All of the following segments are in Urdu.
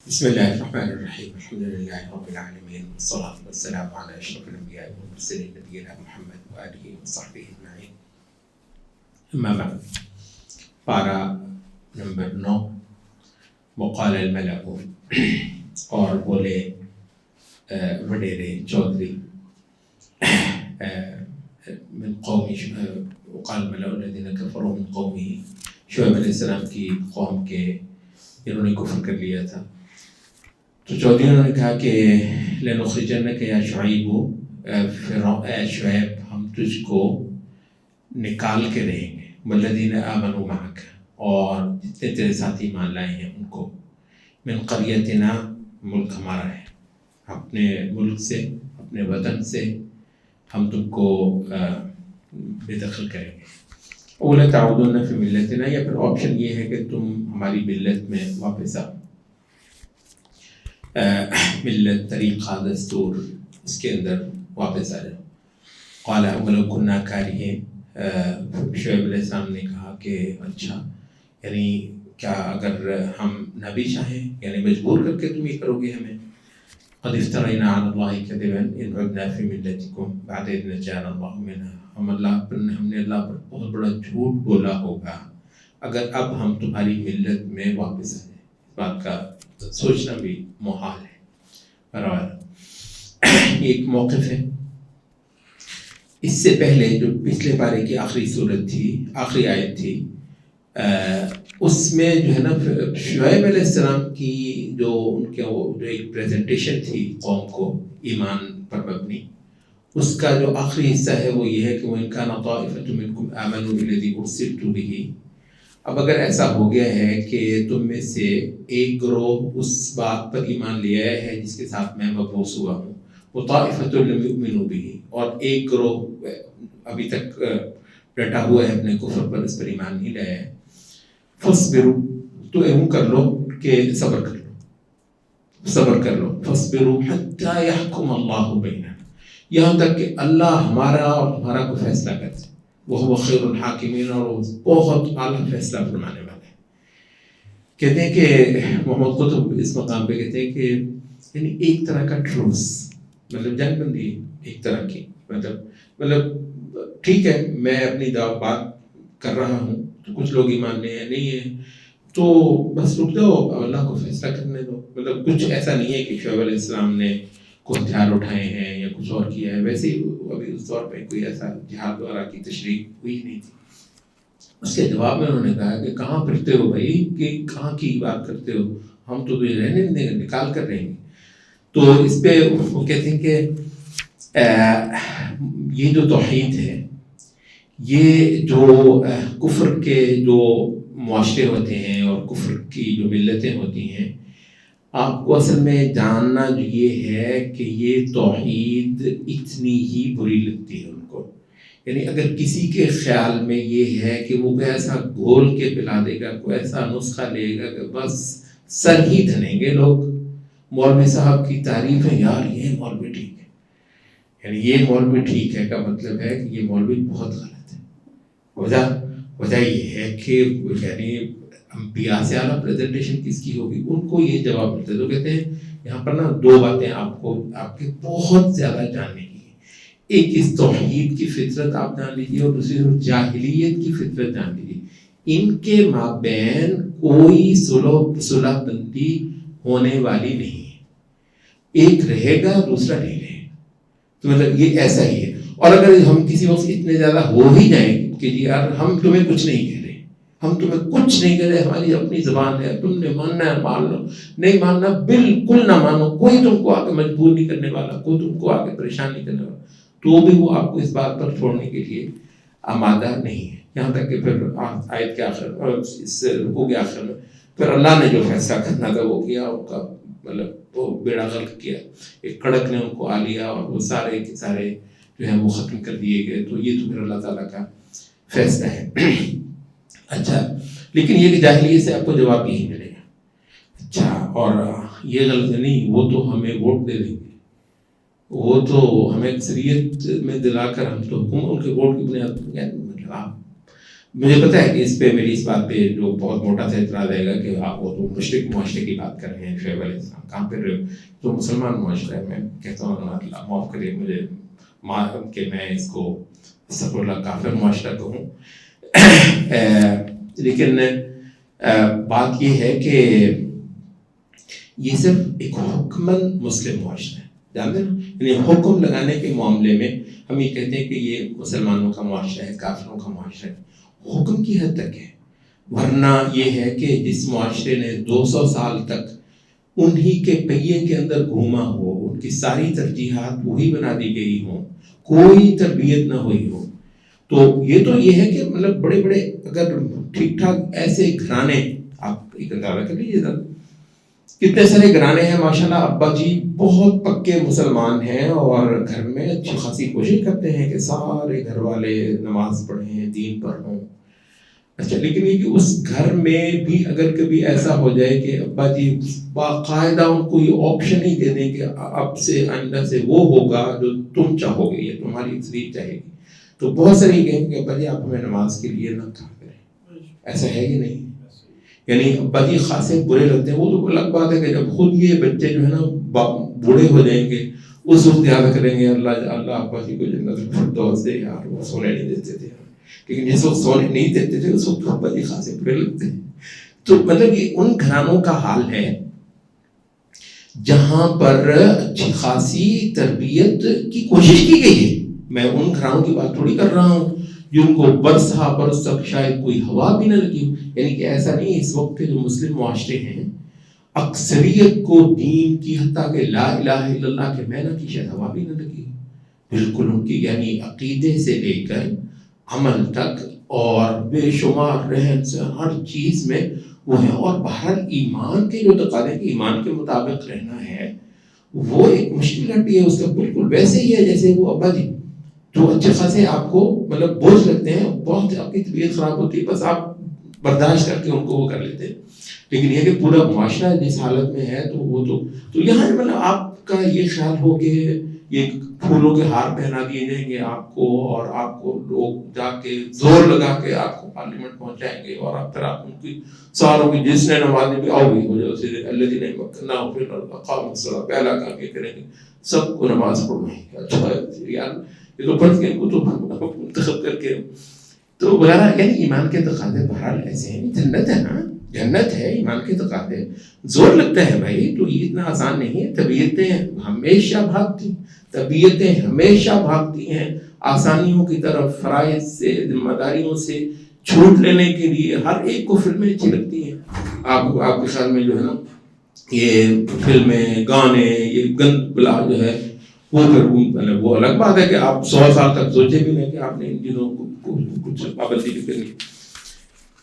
بسم الله الرحمن الرحيم الحمد لله رب العالمين والصلاة والسلام على أشرف الأنبياء والمرسلين نبينا محمد وآله وصحبه أجمعين أما بعد پارہ نمبر 9 وقال الملأ اور بولے وڈیرے چودھری من قوم وقال الملأ الذين كفروا من قومه شعیب علیہ السلام کی قوم کے جنہوں نے کفر کر لیا تھا، تو چودھریوں نے کہا کہ لنخرجنک یا شعیب، اے شعیب ہم تجھ کو نکال کے رہیں گے، والذین آمنوا معک اور جتنے تیرے ساتھ ایمان لائے ہیں ان کو، من قریتنا ملک ہمارا ہے، اپنے ملک سے اپنے وطن سے ہم تم کو بے دخل کریں گے۔ اولا تعودون فی ملتنا، یا پھر آپشن یہ ہے کہ تم ہماری ملت میں واپس آؤ، ملت طریقہ دستور اس کے اندر واپس آ جاؤ۔ قال ولو كنا كارهين، شعیب علیہ السلام نے کہا کہ اچھا یعنی کیا اگر ہم نہ بھی چاہیں، یعنی مجبور کر کے تم یہ کرو گے ہمیں؟ قد افترینا علی اللہ کذبا ان عدنا فی ملتکم بعد اذ نجانا اللہ منها، ہم نے اللہ پر بہت بڑا جھوٹ بولا ہوگا اگر اب ہم تمہاری ملت میں واپس آ جائیں۔ اس بات کا سوچنا بھی محال ہے۔ برابر ایک موقف ہے، اس سے پہلے جو پچھلے پارے کی آخری صورت تھی، آخری آیت تھی، اس میں جو ہے نا شعیب علیہ السلام کی جو ان کے جو ایک پریزنٹیشن تھی قوم کو ایمان پر مبنی، اس کا جو آخری حصہ ہے وہ یہ ہے کہ وَإِنْ كَانَ طَائِفَةٌ مِّنْكُمْ آمَنُوا بِالَّذِي أُرْسِلْتُ بِهِ، اب اگر ایسا ہو گیا ہے کہ تم میں سے ایک گروہ اس بات پر ایمان لے آیا ہے جس کے ساتھ میں مبعوث ہوا ہوں، وَطَائِفَةٌ لَمْ يُؤْمِنُوا بِهِ، اور ایک گروہ ابھی تک ڈٹا ہوا ہے اپنے کفر پر، اس پر ایمان نہیں لایا ہے، فَاصْبِرُوا، تو ایوں کر لو کہ صبر کر لو، صبر کر لو، فَاصْبِرُوا حَتَّى يَحْكُمَ اللَّهُ بَيْنَنَا، یہاں تک کہ اللہ ہمارا اور تمہارا کو فیصلہ کر دے، وہ خیر الحاکمین، اور وہ بہت اعلیٰ فیصلہ فرمانے والا ہے۔ کہتے ہیں کہ محمد قطب اس مقام پہ کہتے ہیں کہ یعنی ایک طرح کا ٹروس، مطلب جنگ بندی ایک طرح کی، مطلب ٹھیک ہے میں اپنی بات کر رہا ہوں تو کچھ لوگ ایمان لے ہیں، نہیں ہیں تو بس رک جاؤ، اللہ کو فیصلہ کرنے دو۔ مطلب کچھ ایسا نہیں ہے کہ شعیب علیہ السلام نے کوئی ہتھیار اٹھائے ہیں یا کچھ اور کیا ہے، ویسے ہی ابھی اس دور پہ کوئی ایسا جہاد وغیرہ کی تشریح ہوئی نہیں تھی۔ اس کے جواب میں انہوں نے کہا کہ کہاں پھرتے ہو بھائی، کہ کہاں کی بات کرتے ہو، ہم تو تجھے رہنے نہیں دیں گے، نکال کر رہیں گے۔ تو اس پہ وہ کہتے ہیں کہ یہ جو توحید ہے، یہ جو کفر کے جو معاشرے ہوتے ہیں اور کفر کی جو ملتیں ہوتی ہیں، آپ کو اصل میں جاننا جو یہ ہے کہ یہ توحید اتنی ہی بری لگتی ہے ان کو، یعنی اگر کسی کے خیال میں یہ ہے کہ وہ کوئی ایسا گھول کے پلا دے گا، کوئی ایسا نسخہ لے گا کہ بس سر ہی دھنیں گے لوگ، مولوی صاحب کی تعریف ہے، یار یہ مولوی ٹھیک ہے، یعنی یہ مولوی ٹھیک ہے کا مطلب ہے کہ یہ مولوی بہت غلط ہے۔ وجہ یہ ہے کہ یعنی انبیاء سے اعلیٰ پریزنٹیشن کس کی ہوگی، ان کو یہ جواب ملتا ہے۔ تو کہتے ہیں یہاں پر نا دو باتیں آپ کو آپ کے بہت زیادہ جاننے کی ہیں، ایک اس توحید کی فطرت آپ جان لیجیے، اور دوسری جاہلیت کی فطرت جان لیجیے۔ ان کے مابین کوئی صلح بندی ہونے والی نہیں ہے، ایک رہے گا دوسرا نہیں رہے گا، تو مطلب یہ ایسا ہی ہے۔ اور اگر ہم کسی وقت اتنے زیادہ ہو ہی جائیں کہ جی یار ہم تمہیں کچھ نہیں کہہ رہے، ہم تمہیں کچھ نہیں کہہ رہے، ہماری اپنی زبان ہے، تم نے ماننا ہے مان لو، نہیں ماننا بالکل نہ مانو، کوئی تم کو آگے مجبور نہیں کرنے والا، کوئی تم کو آگے پریشان نہیں کرنے والا، تو بھی وہ آپ کو اس بات پر چھوڑنے کے لیے آمادہ نہیں ہے۔ یہاں تک کہ پھر آیت کے آخر اور اس رکوع کے آخر میں پھر اللہ نے جو فیصلہ کرنا تھا وہ کیا، ان کا مطلب وہ بیڑا غرق کیا، ایک کڑک نے ان کو آ لیا اور وہ سارے کے سارے جو ہے وہ ختم کر دیے گئے۔ تو یہ تو پھر اللہ تعالیٰ کا فیصلہ ہے۔ اچھا، لیکن یہ کہ جاہلیت سے آپ کو جواب یہی ملے گا۔ اچھا، اور یہ غلط نہیں، وہ تو ہمیں ووٹ دے دیں گے، وہ تو ہمیں اکثریت میں دلا کر ہم تو ان کے ووٹ کی بنیاد پر، مطلب آپ مجھے پتا ہے کہ اس پہ میری اس بات پہ جو بہت موٹا سا اعتراض آئے گا کہ آپ وہ تو مشرق معاشرے کی بات کر رہے ہیں شعیب علیہ السلام، کہاں پہ رہے ہو؟ تو مسلمان معاشرہ ہے. میں کہتا ہوں اللہ معاف کرے مجھے کہ میں اس کو استغفر اللہ کافر معاشرہ کہوں. لیکن بات یہ ہے کہ یہ صرف ایک حکمن مسلم معاشرہ ہے، جانتے نا، یعنی حکم لگانے کے معاملے میں ہم یہ کہتے ہیں کہ یہ مسلمانوں کا معاشرہ ہے، کافروں کا معاشرہ ہے. حکم کی حد تک ہے، ورنہ یہ ہے کہ جس معاشرے نے 200 سال تک انہی کے پہیے کے اندر گھوما ہو، ان کی ساری ترجیحات وہی بنا دی گئی ہوں، کوئی تربیت نہ ہوئی ہو، تو یہ ہے کہ مطلب بڑے بڑے اگر ٹھیک ٹھاک ایسے گھرانے، آپ ایک اندازہ کر لیجیے ذرا کتنے سارے گھرانے ہیں ماشاءاللہ. ابا جی بہت پکے مسلمان ہیں اور گھر میں اچھی خاصی کوشش کرتے ہیں کہ سارے گھر والے نماز پڑھیں، دین پر ہوں. اچھا، لیکن یہ کہ اس گھر میں بھی اگر کبھی ایسا ہو جائے کہ ابا جی باقاعدہ ان کو یہ آپشن ہی دے دیں کہ اب سے آئندہ سے وہ ہوگا جو تم چاہو گے، یہ تمہاری اکثریت چاہے گی، تو بہت ساری کہیں کہ ابا جی آپ ہمیں نماز کے لیے نہ کہا کریں. ایسا ہے کہ نہیں؟ یعنی ابا جی خاصے برے لگتے ہیں. وہ تو الگ بات ہے کہ جب خود یہ بچے جو ہے نا بوڑھے ہو جائیں گے اس وقت یاد کریں گے اللہ ابا جی کو جنت الفردوس دے یار، وہ سونے نہیں دیتے تھے. لیکن جس وقت سونے نہیں دیتے تھے اس وقت ابا جی خاصے برے لگتے ہیں. تو مطلب یہ ان گھرانوں کا حال ہے جہاں پر اچھی خاصی تربیت کی کوشش کی گئی ہے. میں ان گھرانوں کی بات تھوڑی کر رہا ہوں جن کو برس تک شاید کوئی ہوا بھی نہ لگی ہو. یعنی کہ ایسا نہیں، اس وقت کے جو مسلم معاشرے ہیں اکثریت کو دین کی حتیٰ کہ لا الہ الا اللہ کے معنی کی شاید ہوا بھی نہ لگی. بالکل ان کی یعنی عقیدے سے لے کر عمل تک اور بے شمار رہن سے ہر چیز میں وہ ہے. اور بہرحال ایمان کے جو تقاضے کہ ایمان کے مطابق رہنا ہے وہ ایک مشکل گھٹی ہے اس کا. بالکل ویسے ہی ہے جیسے وہ ابا جی جو اچھے خاصے آپ کو مطلب بوجھ لگتے ہیں، بہت آپ کی طبیعت خراب ہوتی ہے، بس آپ برداشت کر کے ان کو وہ کر لیتے ہیں. لیکن یہ کہ پورا معاشرہ جس حالت میں ہے تو وہ تو یہاں مطلب آپ کا یہ خیال ہو کہ یہ پھولوں کے ہار پہنا دیے جائیں گے آپ کو اور آپ کو لوگ جا کے زور لگا کے آپ کو پارلیمنٹ پہنچائیں گے اور آپ طرح ان کی ساروں کی جس نے نمازی بھی آؤ گئی ہو جائے اسے اللہ جی نے مکنہ ہو پھر قام الصلاۃ پہلا کام یہ کریں گے سب کو نماز پڑھوائیں گے. اچھا یار یہ تو پڑھ کے ان کو تو منتخب کر کے تو بہرحال یعنی ایمان کے تقاضے بہرحال ایسے ہیں. جنت ہے نا، جنت ہے، ایمان کے تقاضے زور لگتا ہے بھائی، تو یہ اتنا آسان نہیں ہے. طبیعتیں ہمیشہ بھاگتی ہیں آسانیوں کی طرف، فرائض سے، ذمہ داریوں سے چھوٹ لینے کے لیے. ہر ایک کو فلمیں اچھی لگتی ہیں. آپ کے خیال میں جو ہے نا یہ فلمیں گانے یہ گند بلا جو ہے وہ پھر مطلب وہ الگ بات ہے کہ آپ 100 سال تک سوچے بھی نہیں کہ آپ نے ان چیزوں کو کچھ پابندی بھی کرنی.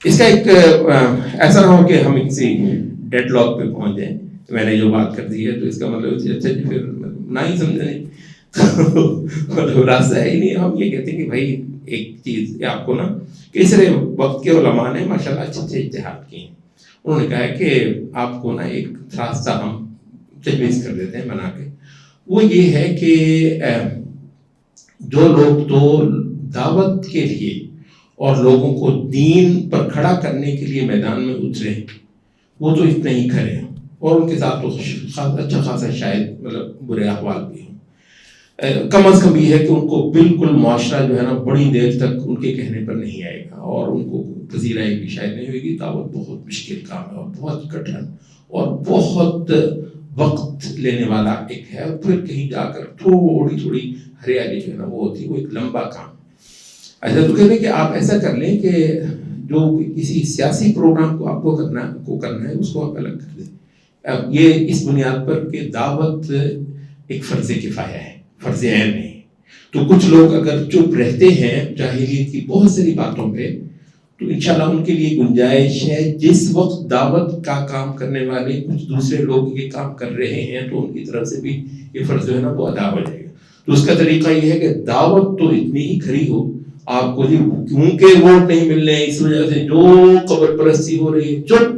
اس کا ایک ایسا نہ ہو کہ ہم کسی ڈیڈ لاک پہ پہنچ جائیں. میں نے جو بات کر دی ہے تو اس کا مطلب اچھا جی پھر نہ ہی سمجھیں مطلب راستہ ہے ہی نہیں. ہم یہ کہتے ہیں کہ بھائی ایک چیز آپ کو نا کسی وقت کے علماء نے ماشاءاللہ اچھے اجتہاد کیے ہیں. انہوں نے کہا ہے کہ آپ کو نا ایک راستہ ہم تجویز کر دیتے ہیں بنا کے. وہ یہ ہے کہ جو لوگ تو دعوت کے لیے اور لوگوں کو دین پر کھڑا کرنے کے لیے میدان میں اترے وہ تو اتنے ہی کھڑے ہیں اور ان کے ساتھ تو اچھا خاصا شاید مطلب برے احوال بھی ہوں. کم از کم یہ ہے کہ ان کو بالکل معاشرہ جو ہے نا بڑی دیر تک ان کے کہنے پر نہیں آئے گا اور ان کو پذیرائی بھی شاید نہیں ہوئے گی. دعوت بہت مشکل کام ہے اور بہت کٹھن اور بہت وقت لینے والا ایک ہے. اور پھر کہیں جا کر تھوڑی تھوڑی ہریالی جو ہے نا وہ ہوتی ہے، وہ ایک لمبا کام. ایسا تو کہتے ہیں کہ آپ ایسا کر لیں کہ جو کسی سیاسی پروگرام کو آپ کو کرنا ہے اس کو آپ الگ کر دیں. اب یہ اس بنیاد پر کہ دعوت ایک فرض کفایہ ہے، فرض عین نہیں. تو کچھ لوگ اگر چپ رہتے ہیں جاہلیت کی بہت ساری باتوں پہ تو انشاءاللہ ان کے لیے گنجائش ہے. جس وقت دعوت کا کام کرنے والے کچھ دوسرے لوگ یہ کام کر رہے ہیں تو ان کی طرف سے بھی یہ فرض جو ہے نا وہ ادا ہو جائے گا. تو اس کا طریقہ یہ ہے کہ دعوت تو اتنی ہی کھری ہو آپ کو جی کیونکہ ووٹ نہیں مل رہے اس وجہ سے جو قبر پرستی ہو رہی ہے چپ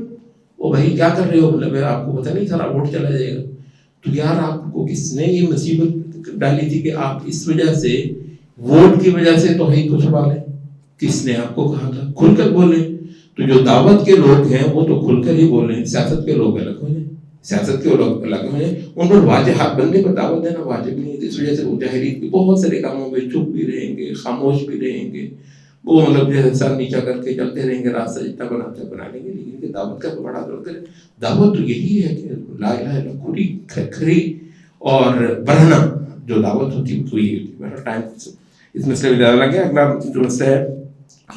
وہ بھائی کیا کر رہے ہو، مطلب آپ کو پتہ نہیں سارا ووٹ چلا جائے گا. تو یار آپ کو کس نے یہ مصیبت ڈالی تھی کہ آپ اس وجہ سے ووٹ کی وجہ سے توحید کو چھپا لیں. کس نے آپ کو کہا تھا کھل کر بولیں؟ تو جو دعوت کے لوگ ہیں وہ تو کھل کر ہی بولیں، سیاست کے لوگ الگ ہو جائیں، سیاست کے لوگ الگ ہو جائیں، ان پر واجبات بندے پر دعوت دینا واجب نہیں ہے۔ اس وجہ سے وہ جاہلیت کے بہت سارے کاموں میں چپ بھی رہیں گے، خاموش بھی رہیں گے، وہ مطلب جیسے سر نیچا کر کے چلتے رہیں گے، راستہ جتنا بناتے بنا لیں گے، لیکن دعوت کا تو بڑا ضرور کرے۔ دعوت تو یہی ہے کہ لا الہ الا اللہ کھلی کھری اور برہنہ جو دعوت ہوتی ہے تو یہی ہوتی ہے۔ میرا ٹائم اس مسئلے میں زیادہ لگے۔ اگلا جو مسئلہ ہے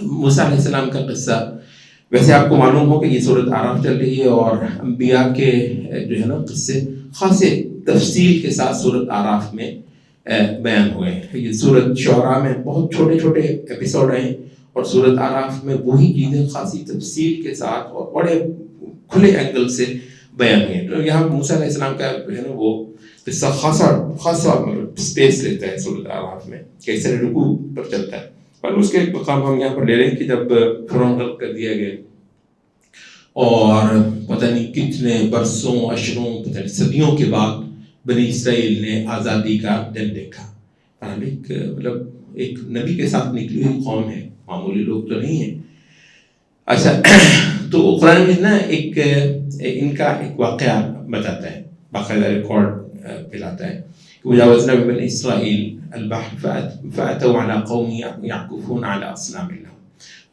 موسیٰ علیہ السلام کا قصہ، ویسے آپ کو معلوم ہو کہ یہ سورۃ اعراف چل رہی ہے اور انبیاء کے جو ہے نا قصے خاصے تفصیل کے ساتھ سورۃ اعراف میں بیان ہوئے ہیں۔ یہ سورۃ شعراء میں بہت چھوٹے چھوٹے ایپیسوڈ ہیں اور سورۃ اعراف میں وہی چیزیں خاصی تفصیل کے ساتھ اور بڑے کھلے اینگل سے بیان ہوئی ہیں۔ تو یہاں موسیٰ علیہ السلام کا جو ہے نا وہ قصہ خاصا مطلب اسپیس لیتا ہے سورۃ اعراف میں، کیسے رکوع پر چلتا ہے۔ اور اس کے ایک مقام ہم یہاں پر لے رہے ہیں کہ جب فرعون غرق کر دیا گیا اور پتہ نہیں کتنے برسوں اشروں پتہ نہیں صدیوں کے بعد بنی اسرائیل نے آزادی کا دن دیکھا۔ مطلب ایک نبی کے ساتھ نکلی ہوئی قوم ہے، معمولی لوگ تو نہیں ہیں۔ اچھا تو قرآن میں نا ایک ان کا ایک واقعہ بتاتا ہے، باقاعدہ ریکارڈ پلاتا ہے کہ وجاوزنا ببنی اسرائیل البحر فأتوا على قوم يعكفون على أصنام لهم۔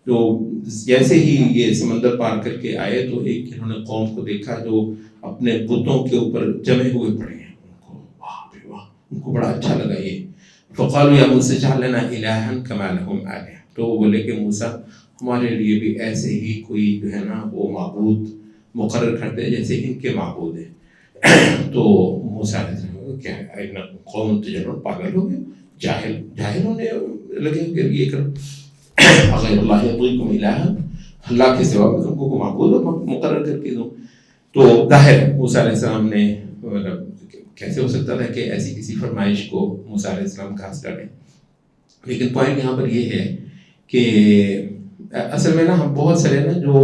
جو جیسے ہی یہ سمندر پار کر کے آئے تو ایک انہوں نے قوم کو دیکھا جو اپنے بتوں کے اوپر جمے ہوئے پڑے ہیں، ان کو واہ واہ، ان کو بڑا اچھا لگا یہ۔ فقالوا یا موسیٰ اجعل لنا إلہا كما لهم آلهة، تو وہ بولے کہ موسیٰ ہمارے لیے بھی ایسے ہی کوئی جو ہے نا وہ معبود مقرر کرتے ہیں جیسے ان کے معبود ہیں۔ تو موسیٰ علیہ السلام کیا ہے قوم تجرن، پاگل ہو گئے، جاہل ہونے لگے کہ یہ کر غیر اللہ یبغیکم الہا، اللہ کے سوا میں تم کو معبود مقرر کر کے دوں۔ تو ظاہر موسیٰ علیہ السلام نے مطلب کیسے ہو سکتا تھا کہ ایسی کسی فرمائش کو موسیٰ علیہ السلام خاص کریں۔ لیکن پوائنٹ یہاں پر یہ ہے کہ اصل میں نا ہم بہت سارے نا جو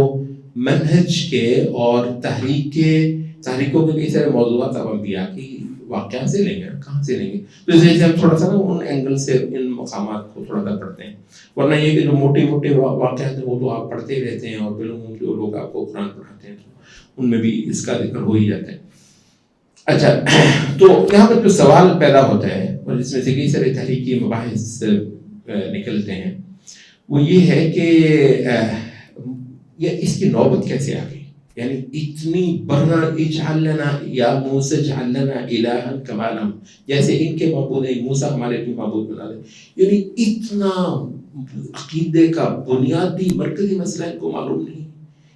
منہج کے اور تحریکوں کے کئی سارے موضوعات اب انبیاء کی واقعات سے لیں گے، کہاں سے لیں گے؟ تو اس وجہ سے ہم تھوڑا سا نا ان اینگل سے ان مقامات کو تھوڑا سا پڑھتے ہیں، ورنہ یہ کہ جو موٹے واقعات ہیں وہ تو آپ پڑھتے ہی رہتے ہیں، اور بالعموم جو لوگ آپ کو قرآن پڑھاتے ہیں تو ان میں بھی اس کا ذکر ہو ہی جاتا ہے۔ اچھا تو یہاں پر جو سوال پیدا ہوتا ہے اور جس میں سے کئی سارے تحریکی مباحث نکلتے ہیں وہ یہ ہے کہ یہ اس کی نوبت کیسے آ گئی، یعنی اتنی بڑا اجعل لنا یا موسیٰ اجعل لنا الہا کما لہم، جیسے ان کے معبود ہیں موسیٰ ہمارے بھی معبود بنا دے، یعنی اتنا عقیدے کا بنیادی مرکزی مسئلہ ان کو معلوم نہیں،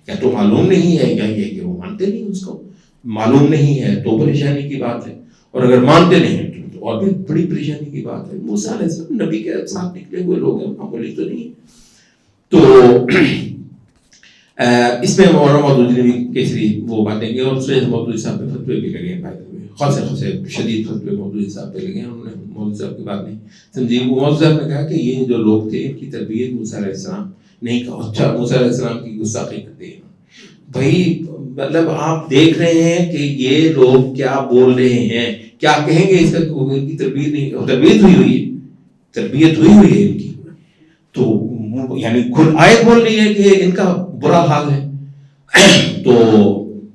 یا تو معلوم نہیں ہے یا یہ کہ وہ مانتے نہیں، اس کو معلوم نہیں ہے تو پریشانی کی بات ہے، اور اگر مانتے نہیں ہیں تو اور بھی بڑی پریشانی کی بات ہے۔ موسیٰ علیہ السلام نبی کے ساتھ نکلے ہوئے لوگ ہیں، معمولی تو نہیں۔ تو اس میں مولانا مودودی نے بھی کیسری وہ باتیں کی، اور سید مودودی صاحب پہ فتوے بھی لگے ہیں، خاصے شدید فتوے مودودی صاحب پہ لگے ہیں، انہوں نے مودودی صاحب کی بات نہیں سمجھی۔ مودودی صاحب نے کہا کہ یہ جو لوگ تھے ان کی تربیت موسیٰ علیہ السلام نہیں کہا، اچھا موسیٰ علیہ السلام کی گستاخی کر دی۔ بھائی مطلب آپ دیکھ رہے ہیں کہ یہ لوگ کیا بول رہے ہیں، کیا کہیں گے اس کا، ان کی تربیت نہیں، تربیت ہوئی ہوئی ہے ان کی، تو یعنی خود آیت بول رہی ہے کہ ان کا برا حال ہے۔ تو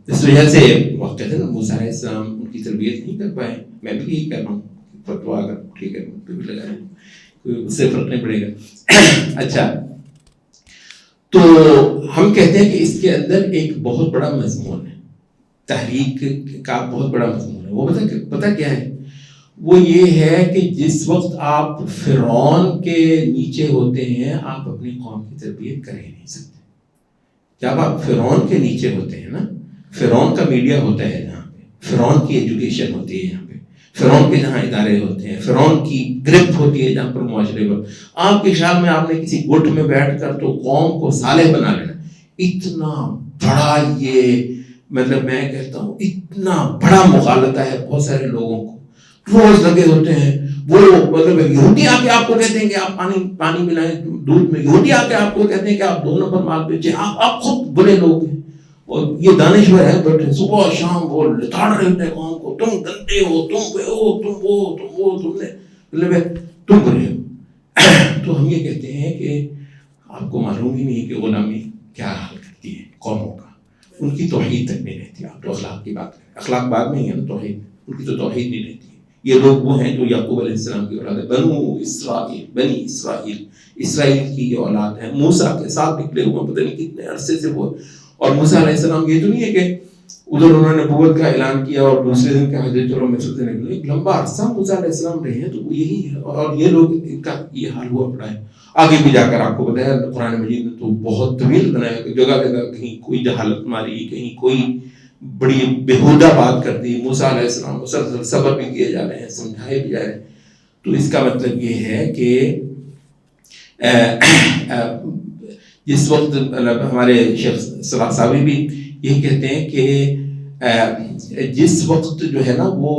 اس وجہ سے وہ کہتے ہیں موسیٰ علیہ السلام ان کی تربیت نہیں کر پائے۔ میں بھی یہی کہہ رہا ہوں، فتویٰ اگر ٹھیک ہے تو بھی لگا رہے، اس سے فرق نہیں پڑے گا۔ اچھا تو ہم کہتے ہیں کہ اس کے اندر ایک بہت بڑا مضمون ہے، تحریک کا بہت بڑا مضمون ہے۔ وہ پتہ کیا ہے؟ وہ یہ ہے کہ جس وقت آپ فرعون کے نیچے ہوتے ہیں آپ اپنی قوم کی تربیت کر ہی نہیں سکتے۔ جب آپ فرعون کے نیچے ہوتے ہیں نا، فرعون کا میڈیا ہوتا ہے جہاں پہ، فرعون کی ایجوکیشن ہوتی ہے یہاں پہ، فرعون کے جہاں ادارے ہوتے ہیں، فرعون کی گرفت ہوتی ہے جہاں پر معاشرے پر، آپ کے خیال میں آپ نے کسی گٹ میں بیٹھ کر تو قوم کو صالح بنا لینا، اتنا بڑا یہ مطلب میں کہتا ہوں اتنا بڑا مغالطہ ہے بہت سارے لوگوں کو، روز لگے ہوتے ہیں وہ مطلب یہودی آ کے آپ کو کہتے ہیں کہ آپ پانی ملائیں دودھ میں، یہودی آ کے آپ کو کہتے ہیں کہ آپ 2 نمبر مال بیچیں، آپ خود برے لوگ ہیں، اور یہ دانشور ہیں بیٹھے صبح شام وہ لتاڑ رہے ہوتے ہیں قوم کو، تم گندے ہو، تم وہ تم وہ تم نے مطلب تم برے ہو۔ تو ہم یہ کہتے ہیں کہ آپ کو معلوم ہی نہیں کہ غلامی کیا حال کرتی ہے قوموں کا. ان کی توحید تک نہیں رہتی. آپ تو اخلاق کی بات کریں, اخلاق بعد میں ہی ہے نا, توحید, ان کی تو توحید نہیں رہتی ہے. یہ لوگ وہ ہیں جو یعقوب علیہ السلام کی اولاد ہے, بنو اسرائیل, بنی اسرائیل, اسرائیل کی یہ اولاد ہے. موسیٰ کے ساتھ نکلے ہوئے پتہ نہیں کتنے عرصے سے وہ. اور موسیٰ علیہ السلام یہ تو نہیں ہے کہ ادھر انہوں نے نبوت کا اعلان کیا اور دوسرے دن کہا چلو مصر سے نکلے. ایک لمبا عرصہ موسیٰ علیہ السلام رہے ہیں تو وہ یہی ہے, اور یہ لوگ ان کا یہ حال ہوا پڑا ہے. آگے بھی جا کر آپ کو بتایا قرآن مجید نے تو بہت طویل بنایا کہ جگہ جگہ کہیں کوئی جہالت ماری, کہیں کوئی بڑی بےہودہ بات کر دی. موسیٰ علیہ السلام مسلسل صبر بھی کیے جا رہے ہیں, سمجھائے بھی جا رہے ہیں. تو اس کا مطلب یہ ہے کہ جس وقت ہمارے شیخ صلاح صاحب بھی یہی کہتے ہیں کہ جس وقت جو ہے نا وہ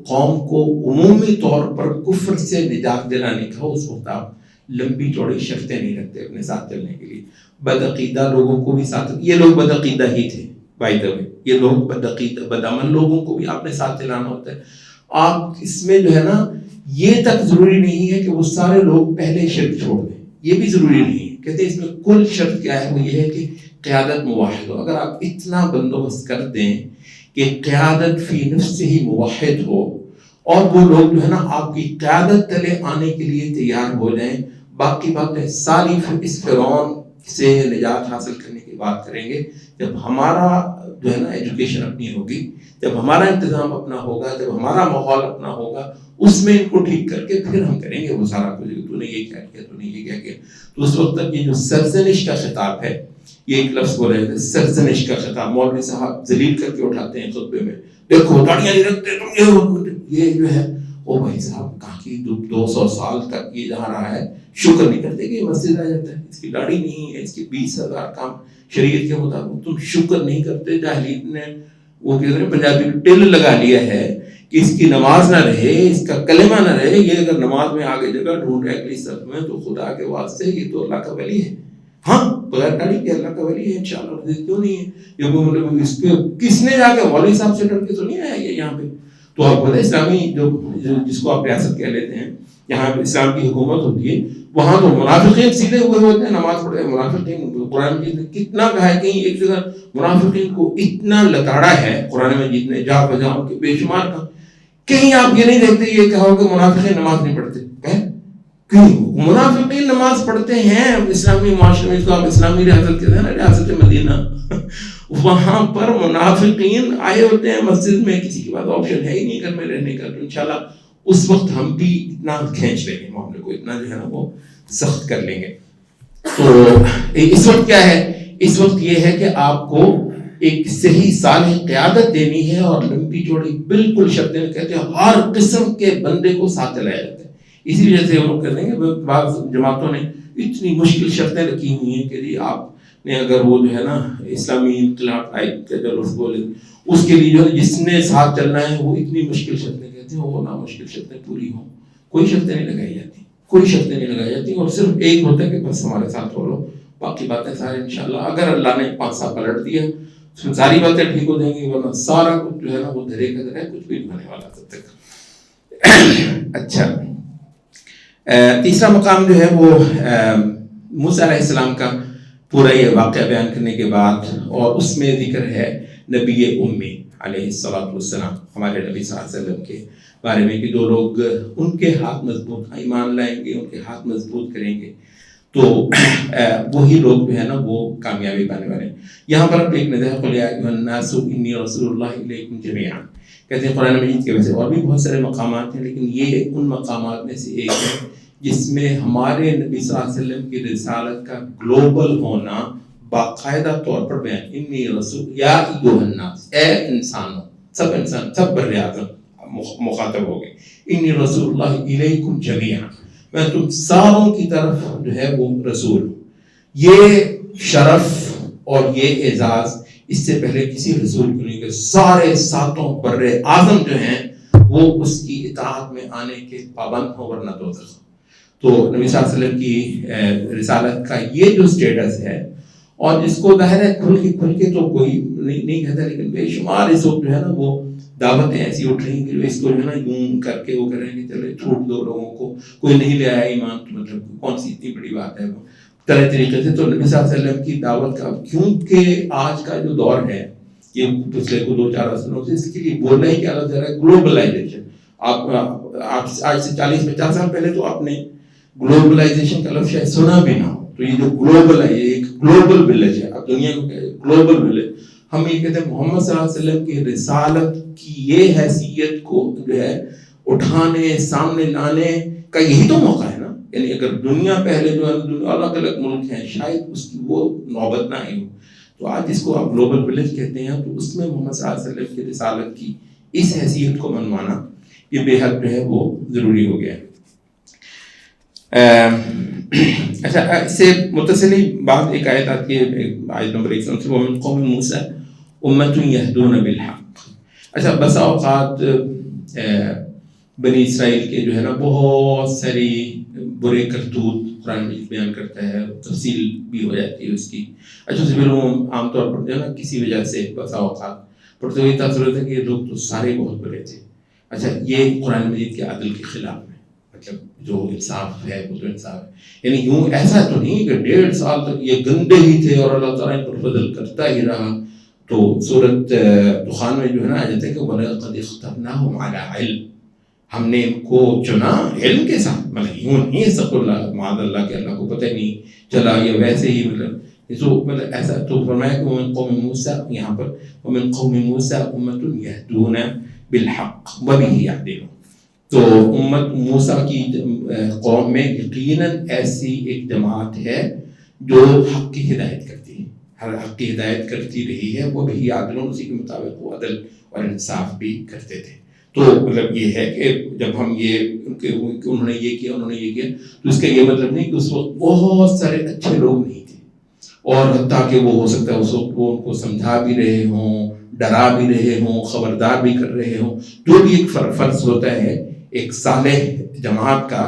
قوم کو عمومی طور پر کفر سے نجات دلانے کا, اس وقت آپ لمبی چوڑی شرطیں نہیں رکھتے اپنے ساتھ چلنے کے لیے. بدعقیدہ لوگوں کو بھی ساتھ, یہ لوگ بدعقیدہ ہی تھے بائی دا وے, یہ لوگ بدعقیدہ بدعمل لوگوں کو بھی آپ نے ساتھ چلانا ہوتا ہے. آپ اس میں جو ہے نا یہ تک ضروری نہیں ہے کہ وہ سارے لوگ پہلے شرک چھوڑ دیں, یہ بھی ضروری نہیں ہے. کہتے ہیں اس میں کل شرط کیا ہے, وہ یہ ہے کہ قیادت موحد ہو. اگر آپ اتنا بندوبست کر دیں کہ قیادت فی نفس ہی موحد ہو اور وہ لوگ جو ہے نا آپ کی قیادت تلے آنے کے لیے تیار ہو جائیں, باقی باتیں ساری اس فرعون سے نجات حاصل کرنے کی بات کریں گے جب ہمارا جو ہے نا ایجوکیشن اپنی ہوگی, جب ہمارا انتظام اپنا ہوگا, جب ہمارا ماحول اپنا ہوگا, اس میں ان کو ٹھیک کر کے پھر ہم کریں گے وہ سارا کچھ. تو نے یہ کیا کیا, تو نے یہ کیا کیا. تو اس وقت تک یہ جو سرزنش کا خطاب ہے, یہ ایک لفظ بول رہے تھے سرزنش کا خطاب, مولوی صاحب ذلیل کر کے اٹھاتے ہیں خطبے میں, دیکھو داڑیاں نہیں رکھتے تم, یہ جو ہے او بھائی صاحب کہاں کی 200 سال تک یہ جہاں رہا ہے, شکر نہیں کرتے کہ یہ مسجد آ جاتا ہے, اس کی داڑھی نہیں ہے, اس کی 20,000 کام شریعت کے مطابق, تم شکر نہیں کرتے. جاہلیت نے وہ کہتے ہیں پنجابی ٹل لگا لیا ہے کہ اس کی نماز نہ رہے, اس کا کلمہ نہ رہے, یہ اگر نماز میں آگے جگہ ڈھونڈ رہا ہے اگلی صف میں تو خدا کے واسطے یہ تو اللہ کا ولی ہے. ہاں بغیر داڑھی کے اللہ کا ولی ہے انشاءاللہ, کیوں نہیں ہے. یہ مطلب اس پہ کس نے جا کے مولوی صاحب سے ڈر کے تو نہیں آیا یہ یہاں پہ. تو آپ کو اسلامی جو جس کو آپ ریاست کہہ لیتے ہیں, یہاں اسلام کی حکومت ہوتی ہے, وہاں تو منافقین سیدھے ہوئے ہوتے ہیں, نماز پڑھے منافقین. قرآن مجید نے کتنا کہا ہے, کہیں ایک جگہ منافقین کو اتنا لتاڑا ہے قرآن مجید نے جا بجا ان کے بے شمار کا. کہیں آپ یہ نہیں دیکھتے یہ کہا کہ منافقین نماز نہیں پڑھتے. کیوں منافقین نماز پڑھتے ہیں اسلامی معاشرے میں, اس کو آپ اسلامی ریاست کہتے ہیں نا, ریاست مدینہ, وہاں پر منافقین آئے ہوتے ہیں مسجد میں, کسی کے پاس آپشن ہے ہی نہیں گھر میں رہنے کا. تو انشاءاللہ اس وقت ہم بھی اتنا کھینچ لیں گے معاملے کو, اتنا جو ہے نا وہ سخت کر لیں گے. تو اس وقت کیا ہے, اس وقت یہ ہے کہ آپ کو ایک صحیح صالح قیادت دینی ہے, اور لمبی چوڑی بالکل شرطیں کہتے ہیں ہر قسم کے بندے کو ساتھ چلایا جاتا ہے. اسی وجہ سے وہ کر دیں گے, بعض جماعتوں نے اتنی مشکل شرطیں رکھی ہوئی ہیں کہ جی آپ نے اگر وہ جو ہے نا اسلامی انقلاب ٹائپ کے جو لفظ بولے اس کے لیے جو ہے جس نے ساتھ چلنا ہے وہ اتنی مشکل شرطیں کہتے ہیں, وہ نامشکل شرطیں پوری ہوں, کوئی شرطیں نہیں لگائی جاتی, کوئی شرطیں نہیں لگائی جاتی, اور صرف ایک ہوتا ہے کہ بس ہمارے ساتھ ہو لو, باقی باتیں سارے انشاءاللہ اگر اللہ نے 5 سال پلٹ دیا ساری باتیں ٹھیک ہو جائیں گی, ورنہ سارا کچھ جو ہے نا وہ دھرے کا دھرا ہے, کچھ بھی نہیں ہونے والا تب تک. اچھا, تیسرا مقام جو ہے وہ موسیٰ علیہ السلام کا پورا یہ واقعہ بیان کرنے کے بعد, اور اس میں ذکر ہے نبی امی علیہ السلام, ہمارے نبی صلی اللہ علیہ وسلم کے بارے میں کہ جو لوگ ان کے ہاتھ مضبوط ایمان لائیں گے, ان کے ہاتھ مضبوط کریں گے, تو وہی لوگ جو ہے نا وہ کامیابی پانے والے ہیں. یہاں پر اب ایک نظر قل یا ایھا الناس انی رسول اللہ الیکم جمیعا, کہتے ہیں قرآن مجید کے ویسے اور بھی بہت سارے مقامات ہیں, لیکن یہ ان مقامات میں سے ایک ہے جس میں ہمارے نبی صلی اللہ علیہ وسلم کی رسالت کا گلوبل ہونا باقاعدہ طور پر بیان, انی رسول یا ایھا الناس, اے انسانوں, سب انسان, سب بر اعظم مخاطب ہو گئے, انی رسول اللہ الیکم جمیعا, میں تم ساروں کی طرف جو ہے وہ رسول ہوں. یہ شرف اور یہ اعزاز اس سے پہلے کسی رسول کو نہیں کہ سارے ساتوں بر اعظم جو ہیں وہ اس کی اطاعت میں آنے کے پابند ہوں, ورنہ دوزخ. تو نبی صلی اللہ علیہ وسلم کی رسالت کا یہ جو سٹیٹس ہے, اور جس کو ظاہر ہے کھل کے تو کوئی نہیں کہتا, لیکن بے شمار اس وقت جو ہے نا وہ دعوتیں ایسی اٹھ رہی ہیں کہ اس کو جو ہے نا یوں کر کے وہ کریں کہ چلے چھوٹ دو لوگوں کو, کوئی نہیں لے آیا ایمان, تو مطلب کون سی اتنی بڑی بات ہے, وہ طرح طریقے سے. تو نبی صلی اللہ علیہ وسلم کی دعوت کا، کیونکہ آج کا جو دور ہے یہ پچھلے کو 2-4 عرصوں سے اس کے لیے بول رہے ہیں کہ اللہ تعالیٰ گلوبلائزیشن. آپ آج سے 40-50 سال پہلے تو آپ نے گلوبلائزیشن کا لفظ شاید سنا بھی نہ ہو. تو یہ جو گلوبل ہے، یہ ایک گلوبل ولیج ہے. اب دنیا کو گلوبل ولیج ہم یہ کہتے ہیں محمد صلی اللہ علیہ وسلم کی رسالت کی یہ حیثیت کو جو ہے اٹھانے سامنے لانے کا یہی تو موقع ہے نا. یعنی اگر دنیا پہلے جو ہے الگ الگ ملک ہیں شاید اس کی وہ نوبت نہ آئی ہو، تو آج جس کو آپ گلوبل ولیج کہتے ہیں تو اس میں محمد صلی اللہ علیہ وسلم کی رسالت کی اس حیثیت کو منوانا یہ بے حد جو ہے وہ ضروری ہو گیا ہے. اچھا، اس سے متصل بات ایک آیت آتی ہے، آیت نمبر 129، وَمِن قَوْمِ مُوسَىٰ أُمَّةٌ يَهْدُونَ بِالْحَقِّ. اچھا، بسا اوقات بنی اسرائیل کے جو ہے نا بہت ساری برے کرتوت قرآن مجید بیان کرتا ہے، تفصیل بھی ہو جاتی ہے اس کی. اچھا، اس میں عام طور پر جو ہے نا کسی وجہ سے بسا اوقات پڑھتے ہوئے تاثر ہوتا ہے کہ یہ لوگ تو سارے بہت برے تھے. اچھا، یہ قرآن مجید کے عدل کے خلاف ہے. مطلب جو انصاف ہے وہ تو انصاف ہے، یعنی یوں ایسا تو نہیں کہ 1.5 سال تک یہ گندے ہی تھے اور اللہ تعالیٰ ان پر فضل کرتا ہی رہا. تو سورۃ دخان میں جو ہے نا آ جاتا ہے کہ وَلَقَدِ اخْتَرْنَاهُمْ عَلَىٰ عِلْمٍ، ہم نے ان کو چنا علم کے ساتھ. مطلب یوں نہیں استغفر اللہ معاذ اللہ کہ اللہ کو پتہ ہی نہیں چلا یا ویسے ہی مطلب ایسا. تو فرمایا کہ وَمِن قَوْمِ مُوسَىٰ، یہاں پر وَمِن قَوْمِ مُوسَىٰ أُمَّةٌ يَهْدُونَ بِالْحَقِّ وَبِهِ يَعْدِلُونَ. تو امت موسیٰ کی قوم میں یقیناً ایسی ایک جماعت ہے جو حق کی ہدایت کرتی ہے، ہر حق کی ہدایت کرتی رہی ہے. وہ بھی عادلون، اسی کے مطابق وہ عدل اور انصاف بھی کرتے تھے. تو مطلب یہ ہے کہ جب ہم یہ انہوں نے یہ کیا انہوں نے یہ کیا تو اس کا یہ مطلب نہیں کہ اس وقت بہت سارے اچھے لوگ نہیں تھے، اور حتیٰ کہ وہ ہو سکتا ہے اس وقت وہ ان کو سمجھا بھی رہے ہوں، ڈرا بھی رہے ہوں، خبردار بھی کر رہے ہوں. جو بھی ایک فرض ہوتا ہے ایک صالح جماعت کا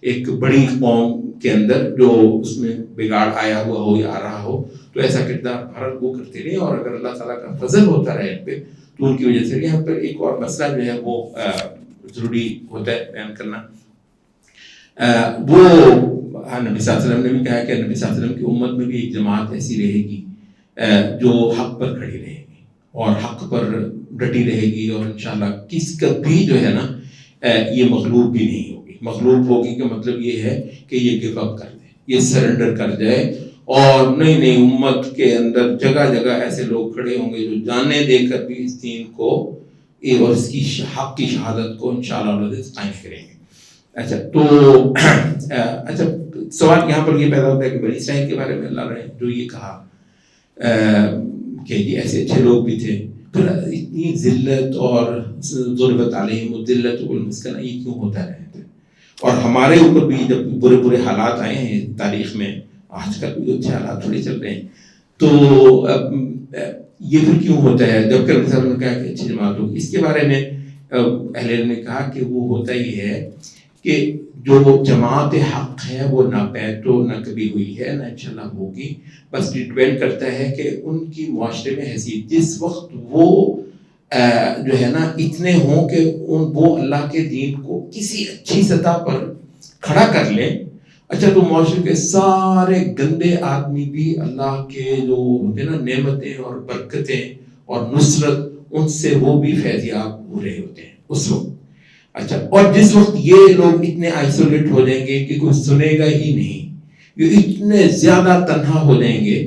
ایک بڑی قوم کے اندر جو اس میں بگاڑ آیا ہوا ہو یا آ رہا ہو، تو ایسا کردار بھارت وہ کرتے رہے. اور اگر اللہ تعالیٰ کا فضل ہوتا رہے ان پہ تو ان کی وجہ سے. یہاں پر ایک اور مسئلہ جو ہے وہ ضروری ہوتا ہے بیان کرنا. وہ نبی صلی اللہ علیہ وسلم نے بھی کہا کہ نبی صلی اللہ علیہ وسلم کی امت میں بھی ایک جماعت ایسی رہے گی جو حق پر کھڑی رہے گی اور حق پر ڈٹی رہے گی، اور انشاءاللہ کس کا بھی جو ہے نا یہ مغلوب بھی نہیں ہوگی. مغلوب ہوگی کا مطلب یہ ہے کہ یہ گیو اپ کر دے، یہ سرنڈر کر جائے. اور نئی امت کے اندر جگہ جگہ ایسے لوگ کھڑے ہوں گے جو جانے دے کر بھی اس دین کو اور اس کی حق کی شہادت کو انشاءاللہ قائم کریں گے. اچھا، تو اچھا سوال یہاں پر یہ پیدا ہوتا ہے کہ بنی اسرائیل کے بارے میں اللہ نے جو یہ کہا کہ یہ ایسے اچھے لوگ بھی تھے، پھر اتنی ذلت اور ضربت علیہم الذلۃ والمسکنہ یہ کیوں ہوتا رہے تھے؟ اور ہمارے اوپر بھی جب برے حالات آئے ہیں تاریخ میں، آج کل بھی اچھے حالات تھوڑے چل رہے ہیں، تو یہ پھر کیوں ہوتا ہے؟ جب کہ مثلا نے کہا کہ اچھی جماعت ہوگی. اس کے بارے میں اہل علم نے کہا کہ وہ ہوتا ہی ہے کہ جو جماعت حق ہے وہ نہ پہلے نہ کبھی ہوئی ہے نہ انشاءاللہ ہوگی. بس ڈیپینڈ کرتا ہے کہ ان کی معاشرے میں حیثیت جس وقت وہ جو ہے نا اتنے ہوں کہ وہ اللہ کے دین کو کسی اچھی سطح پر کھڑا کر لیں. اچھا، تو معاشرے کے سارے گندے آدمی بھی اللہ کے جو ہوتے ہیں نا نعمتیں اور برکتیں اور نصرت ان سے وہ بھی فیضیاب ہو رہے ہوتے ہیں اس وقت. اچھا، اور جس وقت یہ لوگ اتنے آئسولیٹ ہو جائیں گے کہ کوئی سنے گا ہی نہیں، یہ اتنے زیادہ تنہا ہو جائیں گے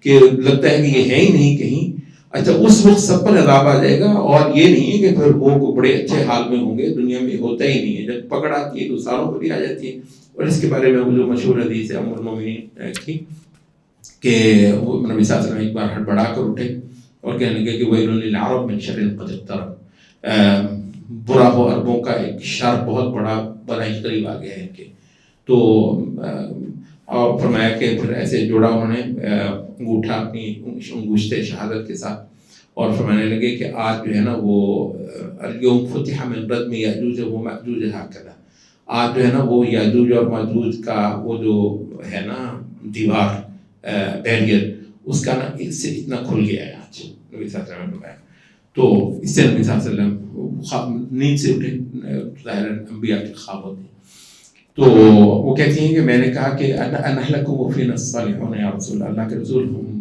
کہ لگتا ہے کہ یہ ہے ہی نہیں کہیں. اچھا، اس وقت سب پر عذاب آ جائے گا. اور یہ نہیں ہے کہ پھر وہ بڑے اچھے حال میں ہوں گے، دنیا میں ہوتا ہی نہیں ہے. جب پکڑ آتی ہے تو ساروں پر بھی آ جاتی ہے. اور اس کے بارے میں وہ جو مشہور حدیث ہے ام المومنین کی کہ وہ نبی صلی اللہ علیہ وسلم ایک بار ہڑبڑا کر اٹھے اور کہنے لگے کہ ویل للعرب من شر قد اقترب، برا ہو عربوں کا ایک شر بہت بڑا بلائی قریب آ گیا ہے ان کے. تو اور فرمایا کہ پھر ایسے جوڑا انہوں نے انگوٹھا اپنی انگوشت شہادت کے ساتھ اور فرمانے لگے کہ آج جو ہے نا وہ اليوم فتح من ردم یاجوج و ماجوج ہکذا، آج جو ہے نا وہ یاجوج اور ماجوج کا وہ جو ہے نا دیوار بیریئر اس کا نا اس سے اتنا کھل گیا ہے آج. نبی صلی اللہ علیہ وسلم نے بتایا. تو اس سے نبی صلی اللہ علیہ وسلم نیند سے اٹھے، ظاہر انبیاء کے خواب ہوتے ہیں. تو وہ کہتی ہیں کہ میں نے کہا کہ انہلکم وفینا الصالحون یا رسول اللہ کے رسول، ہم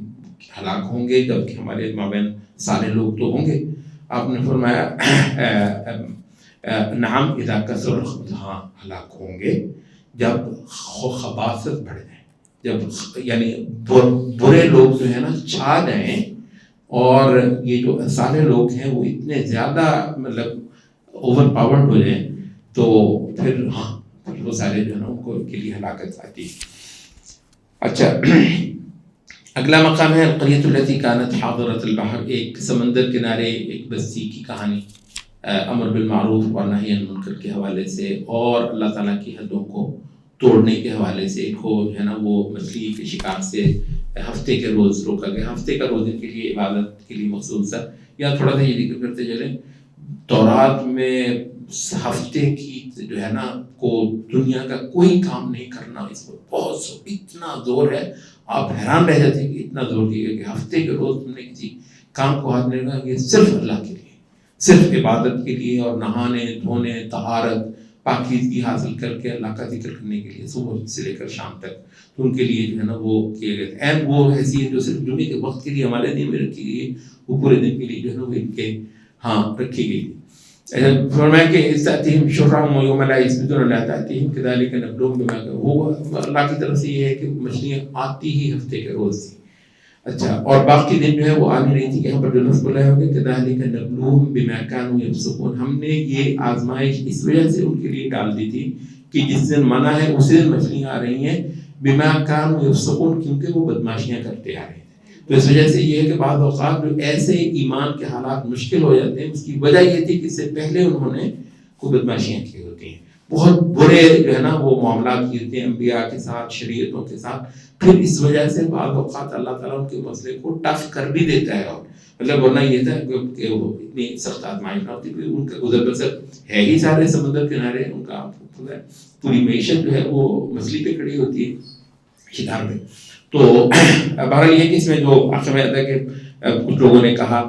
ہلاک ہوں گے جبکہ ہمارے مابین صالح لوگ تو ہوں گے. آپ نے فرمایا نعم اذا کثر الخبث، ہاں ہلاک ہوں گے جب خباثت بڑھ جائے، جب یعنی برے لوگ جو ہے نا چھا جائیں اور یہ جو صالح لوگ ہیں وہ اتنے زیادہ مطلب اوور پاورڈ ہو جائیں تو پھر ہاں پھر وہ سارے جو ہے نا ان کو کے لیے ہلاکت آتی ہے. اچھا اگلا مقام ہے القریۃ التی کانت حاضرۃ البحر، ایک سمندر کنارے ایک بستی کی کہانی، امر بالمعروف اور نہی عن المنکر کے حوالے سے اور اللہ تعالیٰ کی حدوں کو توڑنے کے حوالے سے. ایک ہو ہے نا وہ مچھلی کے شکار سے ہفتے کے روز روکا گیا، ہفتے کا روز ان کے لیے عبادت کے لیے مخصوص تھا. یا تھوڑا سا یہ ذکر کرتے چلیں، تورات میں ہفتے کی جو ہے نا کو دنیا کا کوئی کام نہیں کرنا، اس پر بہت اتنا زور ہے، آپ حیران رہ جاتے ہیں کہ اتنا زور دیا کہ ہفتے کے روز تم نے کسی کام کو ہاتھ نہیں لگا، یہ صرف اللہ کے لیے، صرف عبادت کے لیے اور نہانے دھونے طہارت پاکیزگی حاصل کر کے اللہ کا ذکر کرنے کے لیے صبح سے لے کر شام تک. تو ان کے لیے جو ہے نا وہ کیے گئے تھے. اینڈ وہ حیثیت جو صرف جمعے کے وقت کے لیے ہمارے دن میں رکھی گئی ہے، وہ پورے دن کے لیے جو ہے نا وہ ان کے ہاں رکھی گئی تھی. فرمایا کہ استاتihim شرعا ويوم لا يسبتون لا تأتيهم كذلك نبلوهم بما كانوا، وہ اللہ کی طرف سے یہ ہے کہ مچھلیاں آتی ہی ہفتے کے روز تھی. اچھا اور باقی دن جو ہے وہ آ نہیں رہی تھی. یہاں پر جو لفظ بولا ہے کہ كذلك نبلوهم بما كانوا يفسقون، ہم نے یہ آزمائش اس وجہ سے ان کے لیے ڈال دی تھی کہ جس دن منع ہے اسی دن مچھلیاں آ رہی ہیں، بما كانوا يفسقون کیونکہ وہ بدماشیاں کرتے آ رہے ہیں. تو اس وجہ سے یہ ہے کہ بعض اوقات جو ایسے ایمان کے حالات مشکل ہو جاتے ہیں، اس کی وجہ یہ تھی کہ اس سے پہلے انہوں نے کوئی بدماشیاں کی ہوتی ہیں، بہت برے جو ہے نا وہ معاملات کیے ہوتے ہیں انبیاء کے ساتھ شریعتوں کے ساتھ. پھر اس وجہ سے بعض اوقات اللہ تعالیٰ ان کے مسئلے کو ٹف کر بھی دیتا ہے. اور مطلب ورنہ یہ تھا کہ وہ اتنی سخت آزمائش نہ ہوتی، ان کا گزر بسر ہے ہی سارے سمندر کنارے، ان کا پوری معیشت جو ہے وہ مچھلی پہ کھڑی ہوتی ہے، شکار پہ. تو بہرحال یہ کہ اس میں جو آخر میں آتا ہے کہ کچھ لوگوں نے کہا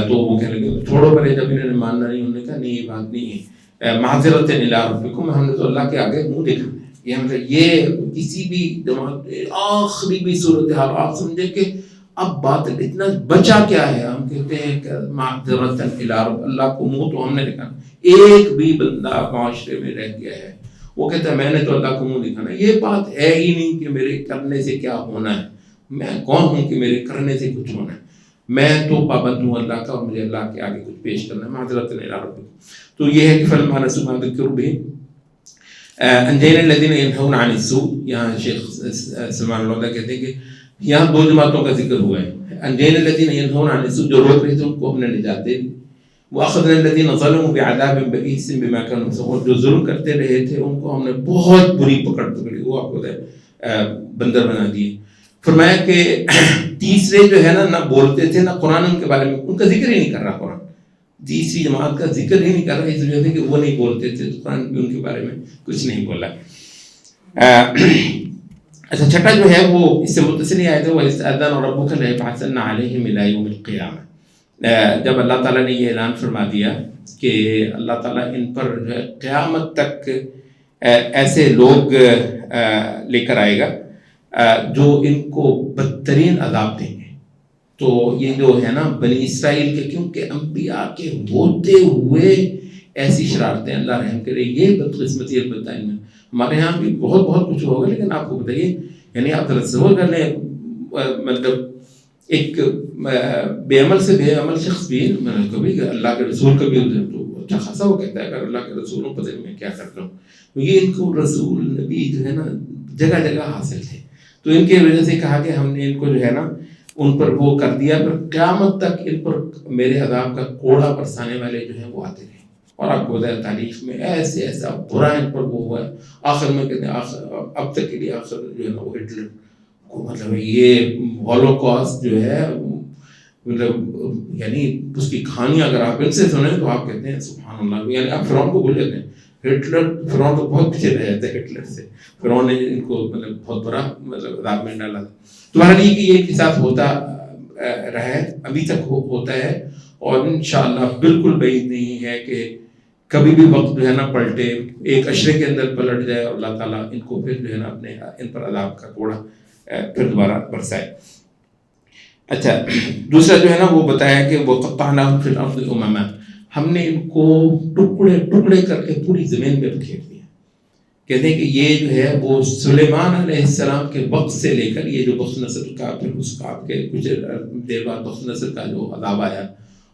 تو وہ کہنے لگے چھوڑو پرے، جب انہوں نے ماننا نہیں، انہوں نے کہا نہیں یہ بات نہیں ہے، معذرت الی ربکم، ہم نے تو اللہ کے آگے منہ دکھانا ہے. یہ مطلب یہ کسی بھی جماعت آخری بھی صورتحال آپ سمجھے کہ اب بات اتنا بچا کیا ہے، ہم کہتے ہیں کہ معذرت الی رب، اللہ کو منہ تو ہم نے دکھانا. ایک بھی بندہ معاشرے میں رہ گیا ہے وہ کہتا ہے میں نے تو اللہ کو منہ دکھانا. یہ بات ہے ہی نہیں کہ میرے کرنے سے کیا ہونا ہے، میں کون ہوں کہ میرے کرنے سے کچھ ہونا ہے، میں تو پابند ہوں اللہ کا اور مجھے اللہ کے آگے کچھ پیش کرنا ہے. معذرت الی ربکم. تو یہ ہے کہ فلما نسوا ما ذکروا به انجینا الذین ینہون عن السوء. یہاں شیخ سلمان اللہ کہتے ہیں کہ یہاں دو جماعتوں کا ذکر ہوا ہے. انجینا الذین ینہون عن السوء، جو روک رہے تھے ان کو ہم نے نجات دے دی. وَأَخَذْنَا الَّذِينَ ظَلَمُوا بِعَذَابٍ بَئِيسٍ بِمَا كَانُوا يَفْسُقُونَ، جو ظلم کرتے رہے تھے ان کو ہم نے بہت بری پکڑی، وہ آپ کو بندر بنا دیے. فرمایا کہ تیسرے جو ہے نا نہ بولتے تھے نہ قرآن ان کے بارے میں، ان کا ذکر ہی نہیں کر رہا قرآن، تیسری جماعت کا ذکر ہی نہیں کر رہا، اس وجہ سے کہ وہ نہیں بولتے تھے تو قرآن بھی ان کے بارے میں کچھ نہیں بولا. اچھا چھٹا جو ہے وہ اس سے متصل ہی آئے تھے، وَإِذْ رَبُّكَ لَيَبْعَثَنَّ عَلَيْهِمْ إِلَىٰ يَوْمِ الْقِيَامَةِ. جب اللہ تعالیٰ نے یہ اعلان فرما دیا کہ اللہ تعالیٰ ان پر جو ہے قیامت تک ایسے لوگ لے کر آئے گا جو ان کو بدترین عذاب دیں گے. تو یہ جو ہے نا بنی اسرائیل کے، کیونکہ انبیاء کے ہوتے ہوئے ایسی شرارتیں، اللہ رحم کرے، یہ بدقسمتی البتہ ان میں. ہمارے ہاں بھی بہت کچھ ہوگا، لیکن آپ کو بتائیے یعنی آپ تصور کر لیں مطلب ایک بے عمل سے بے عمل شخص بھی کبھی اللہ کے رسول کا بھی تو اچھا خاصا وہ کہتا ہے کہ اللہ کے رسولوں پتہ نہیں میں کیا کرتا ہوں. یہ ان کو رسول نبی جو ہے نا جگہ جگہ حاصل تھے، تو ان کی وجہ سے کہا کہ ہم نے ان کو جو ہے نا ان پر وہ کر دیا، پر قیامت تک ان پر میرے عذاب کا کوڑا برسانے والے جو ہیں وہ آتے رہے. اور آپ کو بتایا تاریخ میں ایسا برا ان پر وہ ہوا ہے. آخر میں کہتے ہیں اب تک کے لیے آخر جو ہے نا وہ ہٹلر کو، مطلب یہ ہولوکاسٹ جو ہے مطلب یعنی اس کی کہانیاں اگر آپ ان سے سنیں تو آپ کہتے ہیں سبحان اللہ، یعنی آپ فرعون کو بھول جاتے ہیں. فرعون تو بہت پیچھے رہ جاتا ہے ہٹلر سے، فرعون نے ان کو مطلب بہت بڑا مطلب عذاب میں ڈالا. تمہارا یہ کہ یہ ایک حساب ہوتا رہا ہے، ابھی تک ہوتا ہے، اور انشاءاللہ بالکل بعید نہیں ہے کہ کبھی بھی وقت جو ہے نا پلٹے، ایک عشرے کے اندر پلٹ جائے اور اللہ تعالیٰ ان کو پھر جو ہے نا اپنے ان پر عذاب کا کوڑا پھر دوبارہ برسائے۔ اچھا، دوسرا جو ہے نا وہ بتایا کہ وَقَطَّعْنَاهُمْ فِي الْأَرْضِ أُمَمًا، ہم نے ان کو ٹکڑے ٹکڑے کر کے پوری زمین میں بکھیر دیا۔ کہتے ہیں کہ یہ جو ہے وہ سلیمان علیہ السلام کے وقت سے لے کر یہ جو بخت نصر کا، پھر اس کا آپ کے کچھ دیر بعد بخت نصر کا جو عذاب آیا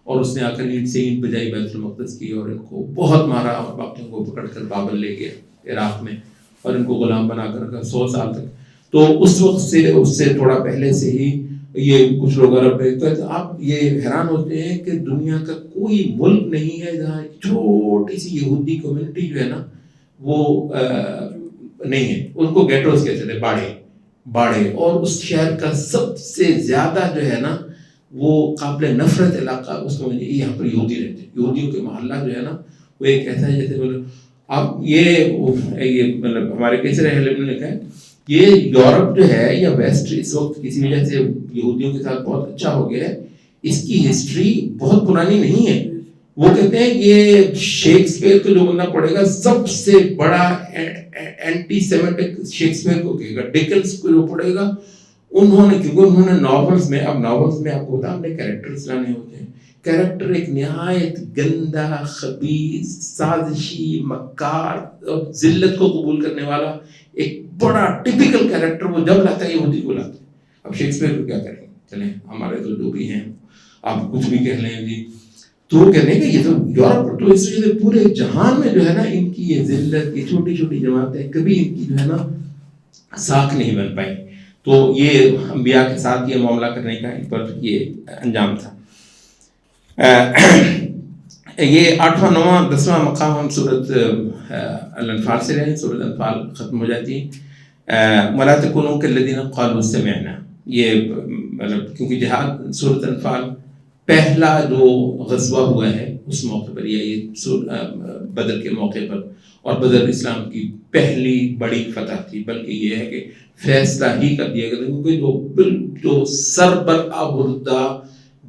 اور اس نے آ کر اینٹ سے اینٹ بجائی بیت المقدس کی اور ان کو بہت مارا اور باقیوں کو پکڑ کر بابل لے گیا عراق میں اور ان کو غلام بنا کر رکھا 100 سال تک۔ تو اس وقت سے، اس سے تھوڑا پہلے سے ہی یہ کچھ لوگ عرب میں، تو آپ یہ حیران ہوتے ہیں کہ دنیا کا کوئی ملک نہیں ہے جہاں چھوٹی سی یہودی کمیونٹی جو ہے نا وہ نہیں ہے۔ ان کو گیٹوز کہتے تھے، باڑے، اور اس شہر کا سب سے زیادہ جو ہے نا وہ قابل نفرت علاقہ اس کو یہاں پر یہودی رہتے ہیں۔ یہودیوں کے محلہ جو ہے نا وہ ایک ایسا ہے جیسے اب یہ مطلب ہمارے کیسے رہے نے لکھا ہے، یہ یورپ جو ہے یا ویسٹ اس وقت کسی وجہ سے یہودیوں کے ساتھ بہت اچھا ہو گیا ہے، اس کی ہسٹری بہت پرانی نہیں ہے۔ وہ کہتے ہیں یہ شیکسپیئر کو جو بندہ پڑھے گا سب سے بڑا اینٹی سیمیٹک شیکسپیئر کو کہے گا، ڈیکنز کو جو پڑھے گا انہوں نے، کیونکہ انہوں نے ناولز میں، اب ناولز میں آپ کو بتا ہم نے کیریکٹرز لانے ہوتے ہیں، کیریکٹر ایک نہایت گندا، خبیث، سازشی، مکار اور ذلت کو قبول کرنے والا ایک بڑا ٹپیکل کیریکٹر وہ جب لاتا ہے یہودی کو لاتا ہے۔ اب شیکسپیئر کو کیا کریں، چلیں ہمارے تو جو بھی ہیں آپ کچھ بھی کہہ لیں جی، تو وہ کہنے کہ یہ تو یورپ، تو اس وجہ سے پورے جہان میں جو ہے نا ان کی یہ ذلت، یہ چھوٹی چھوٹی جماعتیں کبھی ان کی جو ہے نا ساکھ نہیں بن پائی۔ تو یہ انبیاء کے ساتھ یہ معاملہ کرنے کا ان پر یہ انجام تھا۔ یہ 8واں 9واں 10واں مقام ہم سورۃ الانفال سے رہے، سورۃ الانفال ختم ہو جاتی ہے۔ وَلَا تَكُونُوا كَالَّذِينَ قَالُوا سَمِعْنَا، یہ مطلب کیونکہ جہاد سورۃ الانفال پہلا جو غزوہ ہوا ہے اس موقع پر، یہ بدر کے موقع پر، اور بدر اسلام کی پہلی بڑی فتح تھی، بلکہ یہ ہے کہ فیصلہ ہی کر دیا گیا، کیونکہ جو سربراہ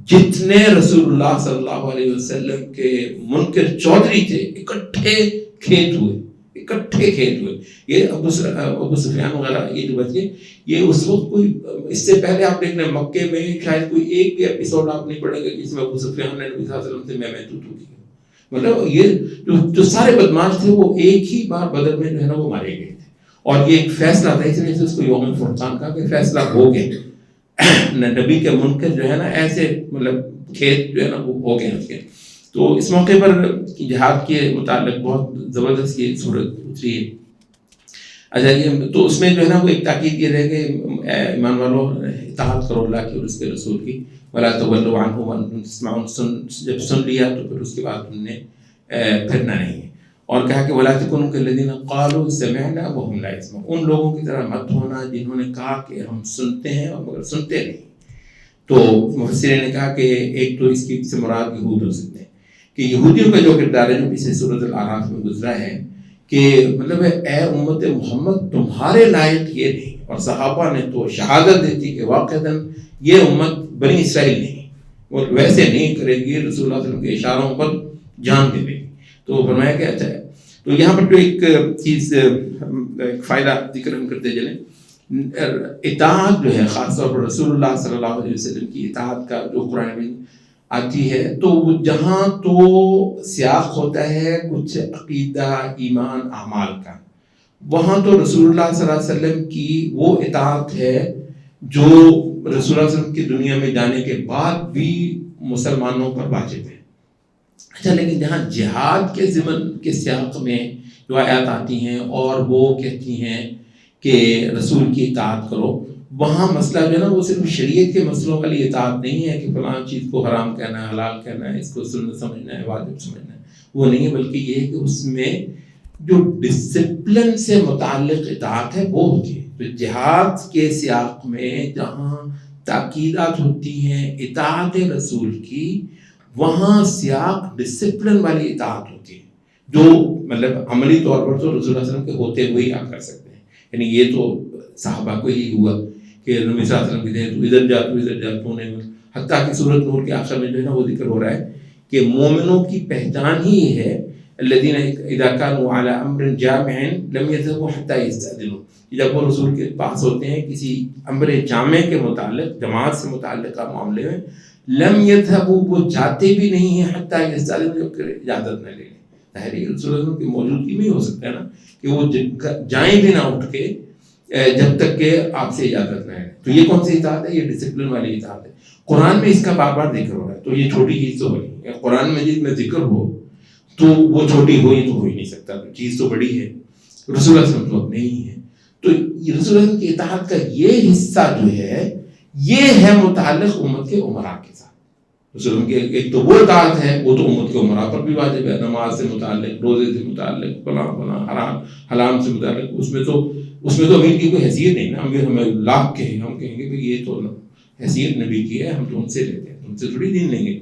جتنے رسول اللہ صلی اللہ علیہ وسلم کے منکر چودھری تھے اکٹھے کھیت ہوئے۔ یہ ابو سفیان وغیرہ یہ جو بچے، یہ اس وقت کوئی، اس سے پہلے آپ دیکھ لیں مکے میں شاید کوئی ایک بھی ایپیسوڈ آپ نہیں پڑھیں گے جس میں ابو سفیان نے نبی صلی اللہ علیہ وسلم سے میں تو کی۔ مطلب یہ جو سارے بدماش تھے وہ ایک ہی بار بدر میں جو ہے نا وہ مارے گئے تھے، اور یہ ایک فیصلہ تھا، اس لیے اس کو یوم فرقان کہا کہ فیصلہ ہو گیا، نبی کے منکر جو ہے نا ایسے مطلب کھیت جو ہے نا وہ ہو گئے اس کے۔ تو اس موقع پر جہاد کے متعلق بہت زبردست یہ صورت اتری ہے۔ اچھا، یہ تو اس میں جو ہے نا وہ ایک تاکید یہ رہے کہ ایمان والو اطاعت کرو اللہ کی اور اس کے رسول کی، وَلَا تَوَلُّوا عَنْهُ وَأَنْتُمْ تَسْمَعُونَ، جب سن لیا تو پھر اس کے بعد تم نے پھرنا نہیں ہے۔ اور کہا کہ وَلَا تَكُونُوا كَالَّذِينَ قَالُوا سَمِعْنَا وَهُمْ لَا يَسْمَعُونَ، ان لوگوں کی طرح مت ہونا جنہوں نے کہا کہ ہم سنتے ہیں اور مگر سنتے نہیں۔ تو مفسرین نے کہا کہ ایک تو اس کی سے مراد یہود ہو سکتے ہیں، کہ یہودیوں کا جو کردار ہے جو پچھلے سورۃ الاعراف میں گزرا ہے کہ مطلب اے امت محمد تمہارے لائق یہ نہیں، اور صحابہ نے تو شہادت دیتی کہ واقعتاً یہ امت بنی اسرائیل نہیں، وہ ویسے نہیں کرے گی، رسول اللہ صلی اللہ علیہ وسلم کے اشاروں پر جان دے گی۔ تو فرمایا کہ اچھا ہے، تو یہاں پر جو ایک چیز، ایک فائدہ ذکر ہم کرتے چلیں، اطاعت جو ہے خاص طور پر رسول اللہ صلی اللہ علیہ وسلم کی اطاعت کا جو قرآن میں آتی ہے، تو جہاں تو سیاق ہوتا ہے کچھ عقیدہ، ایمان، اعمال کا، وہاں تو رسول اللہ صلی اللہ علیہ وسلم کی وہ اطاعت ہے جو رسول اللہ صلی اللہ علیہ وسلم کی دنیا میں جانے کے بعد بھی مسلمانوں پر واجب ہے۔ اچھا، لیکن جہاں جہاد کے ضمن کے سیاق میں جو آیات آتی ہیں اور وہ کہتی ہیں کہ رسول کی اطاعت کرو، وہاں مسئلہ جو ہے نا وہ صرف شریعت کے مسئلوں والی اطاعت نہیں ہے کہ فلاں چیز کو حرام کہنا ہے، حلال کہنا ہے، اس کو سنت سمجھنا ہے، واجب سمجھنا ہے، وہ نہیں ہے، بلکہ یہ ہے کہ اس میں جو ڈسپلن سے متعلق اطاعت ہے وہ ہوتی ہے۔ تو جہاد کے سیاق میں جہاں تاکیدات ہوتی ہیں اطاعت رسول کی، وہاں سیاق ڈسپلن والی اطاعت ہوتی ہے، جو مطلب عملی طور پر تو رسول اللہ علیہ وسلم کے ہوتے ہوئے ہی آپ کر سکتے ہیں۔ یعنی یہ تو صحابہ کو ہی ہوا کہ نبی صلی اللہ علیہ وسلم کہتے ہیں تو ادھر جا تو نہیں، حتیٰ کہ سورۃ نور کے آخر میں جو ہے نا وہ ذکر ہو رہا ہے کہ مومنوں کی پہچان ہی یہ ہے الذین اذا كانوا على امر جامع لم يذهبوا حتى يستأذنوا، جب وہ رسول کے پاس ہوتے ہیں کسی امر جامع کے متعلق، جماعت سے متعلقہ معاملے میں، لم يذهبوا، وہ جاتے بھی نہیں ہیں حتى يستأذنوا، جب کہ اجازت نہ لے لیں۔ تحریر رسول اللہ کی موجودگی میں ہی ہو سکتا ہے نا کہ وہ جائیں بھی نہ اٹھ کے جب تک کہ آپ سے اجازت نہ ہے۔ تو یہ کون سی اطاعت ہے؟ یہ ڈسپلن والی اطاعت ہے۔ قرآن میں اس کا بار بار ذکر ہو رہا ہے، تو یہ چھوٹی چیز تو نہیں، قرآن مجید میں ذکر ہو تو وہ چھوٹی ہو ہی نہیں سکتا، تو چیز تو بڑی ہے، رسول اللہ صلی اللہ علیہ وسلم نہیں ہے۔ تو رسول اللہ کی اطاعت کا یہ حصہ جو ہے یہ ہے متعلق امت کے امراء کے ساتھ۔ رسول اللہ کی ایک تو وہ اطاعت ہے، وہ تو امت کے امراء پر بھی واجب ہے، نماز سے متعلق، روزے سے متعلق، فلاں حرام سے متعلق، اس میں تو امیر کی کوئی حیثیت نہیں نا، ہمیں لاکھ کہیں، ہم کہیں گے کہ یہ تو حیثیت نبی کی ہے، ہم تو ان سے لیتے ہیں، ان سے تھوڑی دین لیں گے۔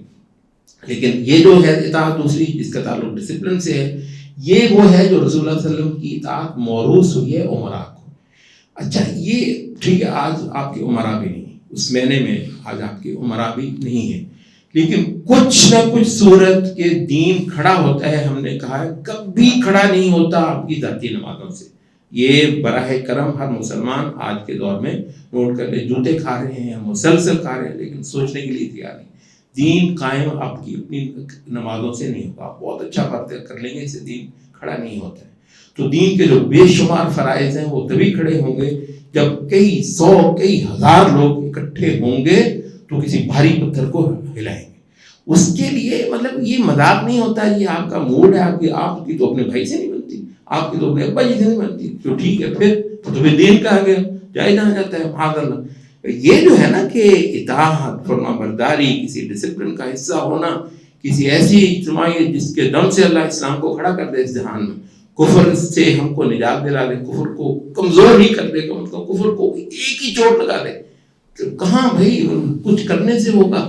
لیکن یہ جو ہے اطاعت دوسری جس کا تعلق ڈسپلن سے ہے، یہ وہ ہے جو رسول اللہ صلی اللہ علیہ وسلم کی اطاعت موروث ہوئی ہے امراء کو۔ اچھا یہ ٹھیک ہے، آج آپ کے امراء بھی نہیں، اس معنی میں آج آپ کے امراء بھی نہیں ہیں، لیکن کچھ نہ کچھ صورت کے دین کھڑا ہوتا ہے۔ ہم نے کہا ہے کبھی کھڑا نہیں ہوتا آپ کی ذاتی نمازوں سے۔ یہ براہ کرم ہر مسلمان آج کے دور میں نوٹ کر لے، جوتے کھا رہے ہیں، مسلسل کھا رہے ہیں، لیکن سوچنے کے لیے تیار نہیں۔ دین قائم آپ کی اپنی نمازوں سے نہیں ہوگا، آپ بہت اچھا پردہ کر لیں گے، اس سے دین کھڑا نہیں ہوتا ہے۔ تو دین کے جو بے شمار فرائض ہیں وہ تبھی کھڑے ہوں گے جب کئی سو کئی ہزار لوگ اکٹھے ہوں گے تو کسی بھاری پتھر کو ہلائیں گے۔ اس کے لیے مطلب یہ مذاق نہیں ہوتا، یہ آپ کا موڈ ہے، آپ کی تو اپنے بھائی سے نہیں بنتی، آپ کی تو اپنے ابا جی سے نہیں بنتی، تو ٹھیک ہے پھر تو تمہیں دین کہا گیا، جائے جہاں جاتا ہے معاذ اللہ۔ یہ جو ہے نا کہ اطاعت، فرما برداری، کسی ڈسپلن کا حصہ ہونا، کسی ایسی اجتماعی جس کے دم سے اللہ اسلام کو کھڑا کر دے اس جہان میں، کفر سے ہم کو نجات دلا دے، کفر کو کمزور ہی کر دے، کفر کو ایک ہی چوٹ لگا دے، تو کہاں بھائی کچھ کرنے سے ہوگا۔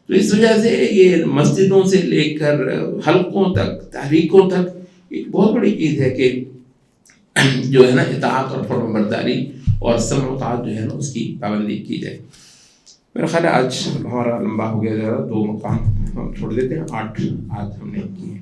تو اس وجہ سے یہ مسجدوں سے لے کر حلقوں تک، تحریکوں تک ایک بہت بڑی چیز ہے کہ جو ہے نا اطاعت اور فرما برداری اور سمع و طاعت جو ہے نا اس کی پابندی کی جائے۔ میرا خیال ہے آج ہمارا لمبا ہو گیا، ذرا 2 مقام ہم چھوڑ دیتے ہیں، 8 آج ہم نے کیے۔